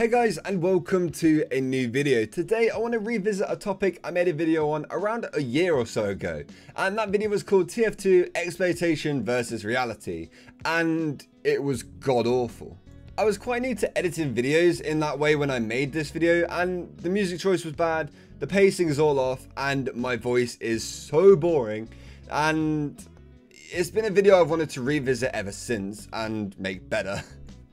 Hey guys, and welcome to a new video. Today I want to revisit a topic I made a video on around a year or so ago, and that video was called TF2 Exploitation versus Reality, and it was god awful. I was quite new to editing videos in that way when I made this video, and the music choice was bad, the pacing is all off, and my voice is so boring, and it's been a video I've wanted to revisit ever since and make better.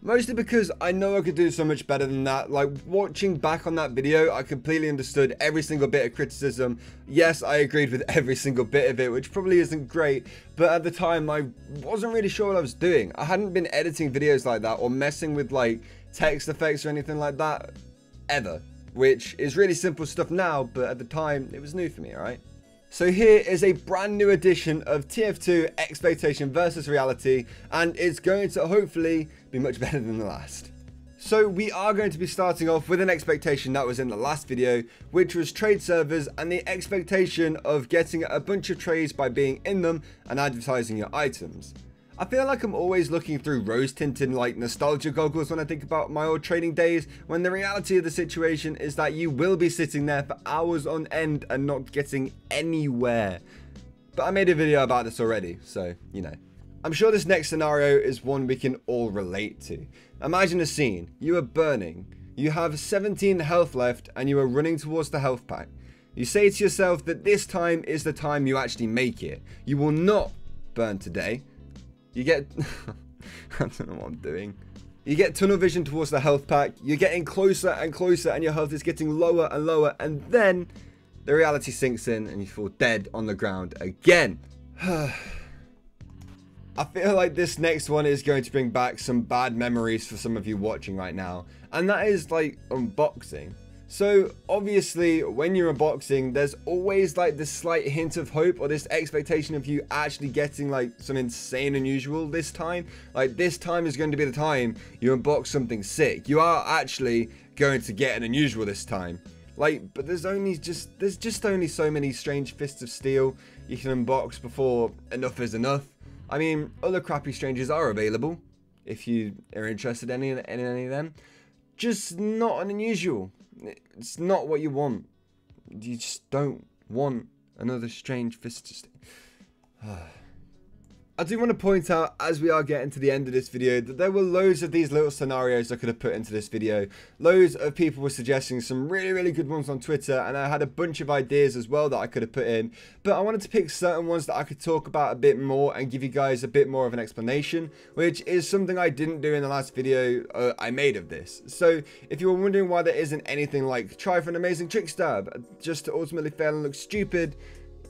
Mostly because I know I could do so much better than that. Like, watching back on that video, I completely understood every single bit of criticism. Yes, I agreed with every single bit of it, which probably isn't great, but at the time I wasn't really sure what I was doing. I hadn't been editing videos like that or messing with like text effects or anything like that ever, which is really simple stuff now, but at the time it was new for me, alright? So here is a brand new edition of TF2 Expectation versus Reality, and it's going to hopefully be much better than the last. So we are going to be starting off with an expectation that was in the last video, which was trade servers and the expectation of getting a bunch of trades by being in them and advertising your items. I feel like I'm always looking through rose-tinted like nostalgia goggles when I think about my old trading days, when the reality of the situation is that you will be sitting there for hours on end and not getting anywhere. But I made a video about this already, so you know. I'm sure this next scenario is one we can all relate to. Imagine a scene. You are burning. You have 17 health left and you are running towards the health pack. You say to yourself that this time is the time you actually make it. You will not burn today. You get, I don't know what I'm doing. You get tunnel vision towards the health pack. You're getting closer and closer and your health is getting lower and lower. And then the reality sinks in and you fall dead on the ground again. I feel like this next one is going to bring back some bad memories for some of you watching right now. And that is like unboxing. So obviously when you're unboxing, there's always like this slight hint of hope or this expectation of you actually getting like some insane unusual this time. Like this time is going to be the time you unbox something sick. You are actually going to get an unusual this time. Like, but there's just only so many strange fists of steel you can unbox before enough is enough. I mean, other crappy strangers are available if you are interested in any of them. Just not an unusual. It's not what you want. You just don't want another strange fist. I do want to point out, as we are getting to the end of this video, that there were loads of these little scenarios I could have put into this video. Loads of people were suggesting some really good ones on Twitter, and I had a bunch of ideas as well that I could have put in. But I wanted to pick certain ones that I could talk about a bit more and give you guys a bit more of an explanation, which is something I didn't do in the last video I made of this. So if you were wondering why there isn't anything like try for an amazing trick stab just to ultimately fail and look stupid,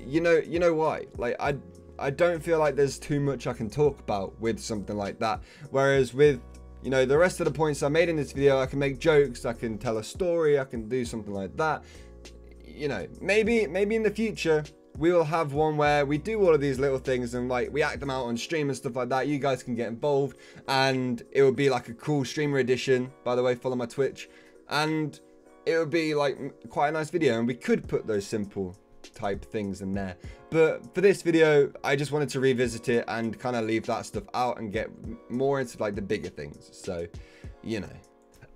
you know why. Like, I don't feel like there's too much I can talk about with something like that. Whereas with, you know, the rest of the points I made in this video, I can make jokes, I can tell a story, I can do something like that. You know, maybe in the future, we will have one where we do all of these little things and like we act them out on stream and stuff like that. You guys can get involved and it will be like a cool streamer edition. By the way, follow my Twitch. And it would be like quite a nice video and we could put those simple type things in there, but for this video I just wanted to revisit it and kind of leave that stuff out and get more into like the bigger things. So you know,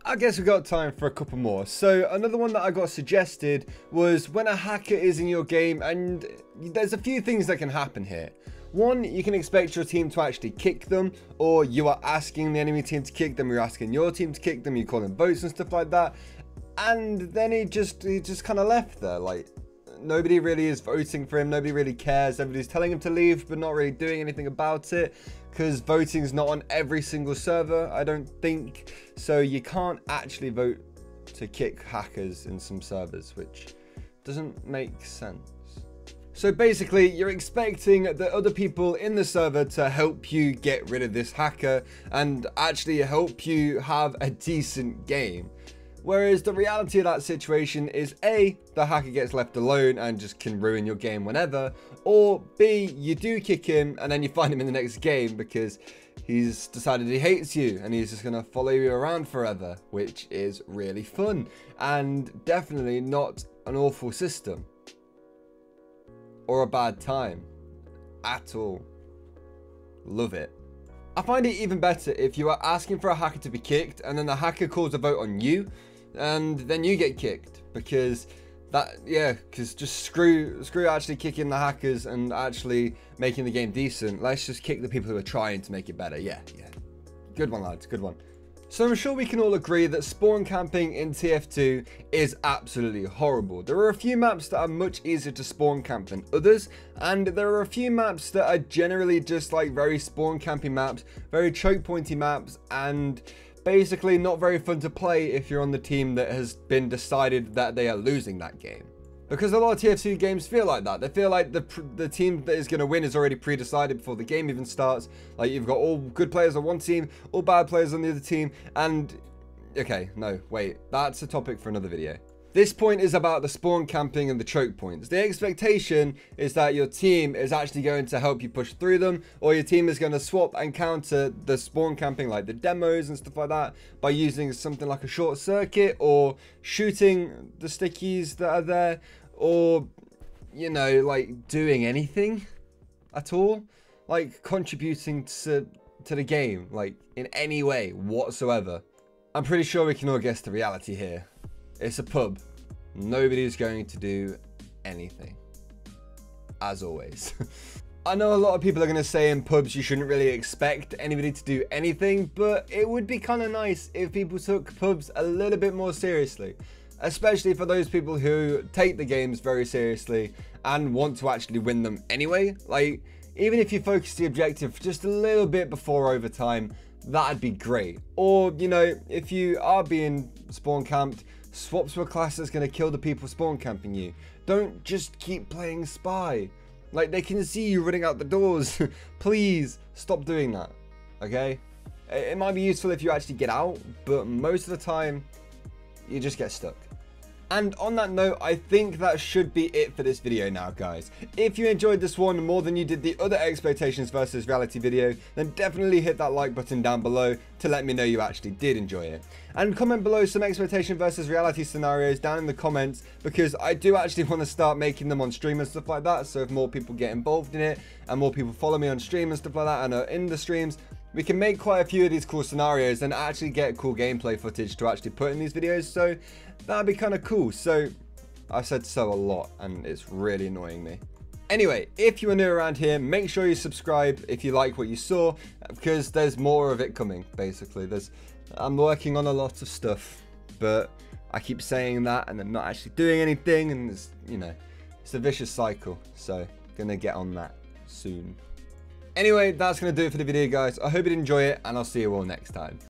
I guess we got time for a couple more. So another one that I got suggested was when a hacker is in your game, and there's a few things that can happen here. One, you can expect your team to actually kick them, or you are asking the enemy team to kick them, you're asking your team to kick them, you call them votes and stuff like that, and then he just kind of left there. Like, nobody really is voting for him, nobody really cares, everybody's telling him to leave but not really doing anything about it, because voting is not on every single server, I don't think, so you can't actually vote to kick hackers in some servers, which doesn't make sense. So basically, you're expecting the other people in the server to help you get rid of this hacker and actually help you have a decent game. Whereas the reality of that situation is A, the hacker gets left alone and just can ruin your game whenever, or B, you do kick him and then you find him in the next game because he's decided he hates you and he's just going to follow you around forever, which is really fun and definitely not an awful system or a bad time at all. Love it. I find it even better if you are asking for a hacker to be kicked and then the hacker calls a vote on you and then you get kicked, because just screw actually kicking the hackers and actually making the game decent. Let's just kick the people who are trying to make it better. Yeah. Good one, lads, good one. So I'm sure we can all agree that spawn camping in TF2 is absolutely horrible. There are a few maps that are much easier to spawn camp than others, and there are a few maps that are generally just like very spawn camping maps, very choke pointy maps, and basically not very fun to play if you're on the team that has been decided that they are losing that game. Because a lot of TF2 games feel like that. They feel like the team that is going to win is already pre-decided before the game even starts. Like, you've got all good players on one team, all bad players on the other team, and... Okay, no, wait. That's a topic for another video. This point is about the spawn camping and the choke points. The expectation is that your team is actually going to help you push through them, or your team is going to swap and counter the spawn camping, like the demos and stuff like that, by using something like a short circuit, or shooting the stickies that are there, or, you know, like doing anything at all, like contributing to the game, like in any way whatsoever. I'm pretty sure we can all guess the reality here. It's a pub. Nobody's going to do anything, as always. I know a lot of people are going to say in pubs you shouldn't really expect anybody to do anything, but it would be kind of nice if people took pubs a little bit more seriously. Especially for those people who take the games very seriously and want to actually win them anyway. Like, even if you focus the objective just a little bit before overtime, that'd be great. Or, you know, if you are being spawn camped, swaps with a class that's going to kill the people spawn camping you. Don't just keep playing spy. Like, they can see you running out the doors. Please stop doing that, okay? It might be useful if you actually get out, but most of the time, you just get stuck. And on that note, I think that should be it for this video now, guys. If you enjoyed this one more than you did the other expectations versus reality video, then definitely hit that like button down below to let me know you actually did enjoy it. And comment below some expectation versus reality scenarios down in the comments, because I do actually want to start making them on stream and stuff like that. So if more people get involved in it and more people follow me on stream and stuff like that and are in the streams, we can make quite a few of these cool scenarios and actually get cool gameplay footage to actually put in these videos. So that'd be kind of cool. So I've said so a lot and it's really annoying me. Anyway, if you are new around here, make sure you subscribe if you like what you saw, because there's more of it coming. Basically, I'm working on a lot of stuff, but I keep saying that and I'm not actually doing anything, and it's a vicious cycle. So gonna get on that soon. Anyway, that's going to do it for the video, guys. I hope you did enjoy it, and I'll see you all next time.